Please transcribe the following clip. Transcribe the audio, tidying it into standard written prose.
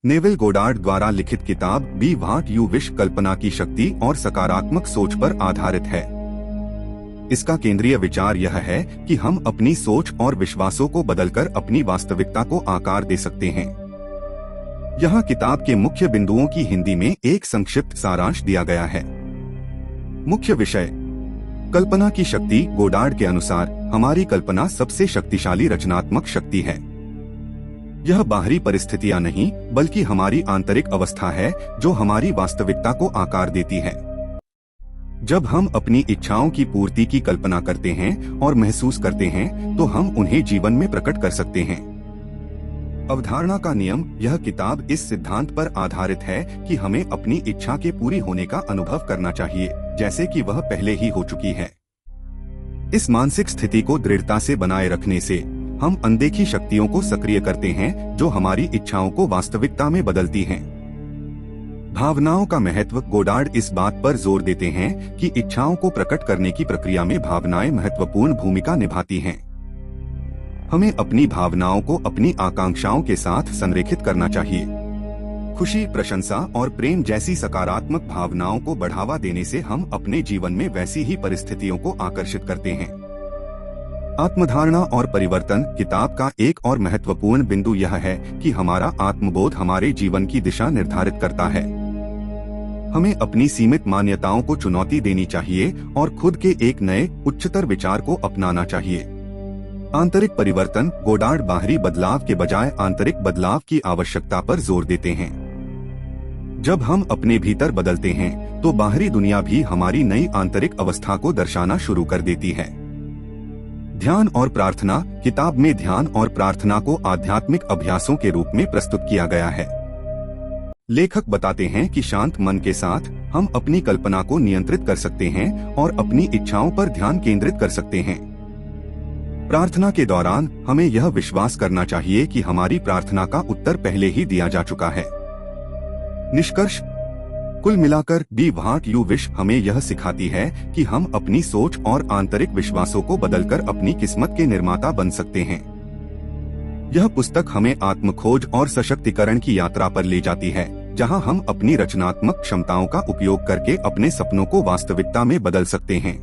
Neville Goddard द्वारा लिखित किताब बी व्हाट यू विश कल्पना की शक्ति और सकारात्मक सोच पर आधारित है। इसका केंद्रीय विचार यह है कि हम अपनी सोच और विश्वासों को बदलकर अपनी वास्तविकता को आकार दे सकते हैं। यहाँ किताब के मुख्य बिंदुओं की हिंदी में एक संक्षिप्त सारांश दिया गया है। मुख्य विषय: कल्पना की शक्ति। गोडार्ड के अनुसार हमारी कल्पना सबसे शक्तिशाली रचनात्मक शक्ति है। यह बाहरी परिस्थितियां नहीं बल्कि हमारी आंतरिक अवस्था है जो हमारी वास्तविकता को आकार देती है। जब हम अपनी इच्छाओं की पूर्ति की कल्पना करते हैं और महसूस करते हैं तो हम उन्हें जीवन में प्रकट कर सकते हैं। अवधारणा का नियम। यह किताब इस सिद्धांत पर आधारित है कि हमें अपनी इच्छा के पूरी होने का अनुभव करना चाहिए जैसे कि वह पहले ही हो चुकी है। इस मानसिक स्थिति को दृढ़ता से बनाए रखने से हम अनदेखी शक्तियों को सक्रिय करते हैं जो हमारी इच्छाओं को वास्तविकता में बदलती हैं। भावनाओं का महत्व। गोडार्ड इस बात पर जोर देते हैं कि इच्छाओं को प्रकट करने की प्रक्रिया में भावनाएं महत्वपूर्ण भूमिका निभाती हैं। हमें अपनी भावनाओं को अपनी आकांक्षाओं के साथ संरेखित करना चाहिए। खुशी, प्रशंसा और प्रेम जैसी सकारात्मक भावनाओं को बढ़ावा देने से हम अपने जीवन में वैसी ही परिस्थितियों को आकर्षित करते हैं। आत्मधारणा और परिवर्तन। किताब का एक और महत्वपूर्ण बिंदु यह है कि हमारा आत्मबोध हमारे जीवन की दिशा निर्धारित करता है। हमें अपनी सीमित मान्यताओं को चुनौती देनी चाहिए और खुद के एक नए उच्चतर विचार को अपनाना चाहिए। आंतरिक परिवर्तन। गोडार्ड बाहरी बदलाव के बजाय आंतरिक बदलाव की आवश्यकता पर जोर देते हैं। जब हम अपने भीतर बदलते हैं तो बाहरी दुनिया भी हमारी नई आंतरिक अवस्था को दर्शाना शुरू कर देती है। ध्यान और प्रार्थना। किताब में ध्यान और प्रार्थना को आध्यात्मिक अभ्यासों के रूप में प्रस्तुत किया गया है। लेखक बताते हैं कि शांत मन के साथ हम अपनी कल्पना को नियंत्रित कर सकते हैं और अपनी इच्छाओं पर ध्यान केंद्रित कर सकते हैं। प्रार्थना के दौरान हमें यह विश्वास करना चाहिए कि हमारी प्रार्थना का उत्तर पहले ही दिया जा चुका है। निष्कर्ष: कुल मिलाकर बी व्हाट यू विश हमें यह सिखाती है कि हम अपनी सोच और आंतरिक विश्वासों को बदलकर अपनी किस्मत के निर्माता बन सकते हैं। यह पुस्तक हमें आत्मखोज और सशक्तिकरण की यात्रा पर ले जाती है जहां हम अपनी रचनात्मक क्षमताओं का उपयोग करके अपने सपनों को वास्तविकता में बदल सकते हैं।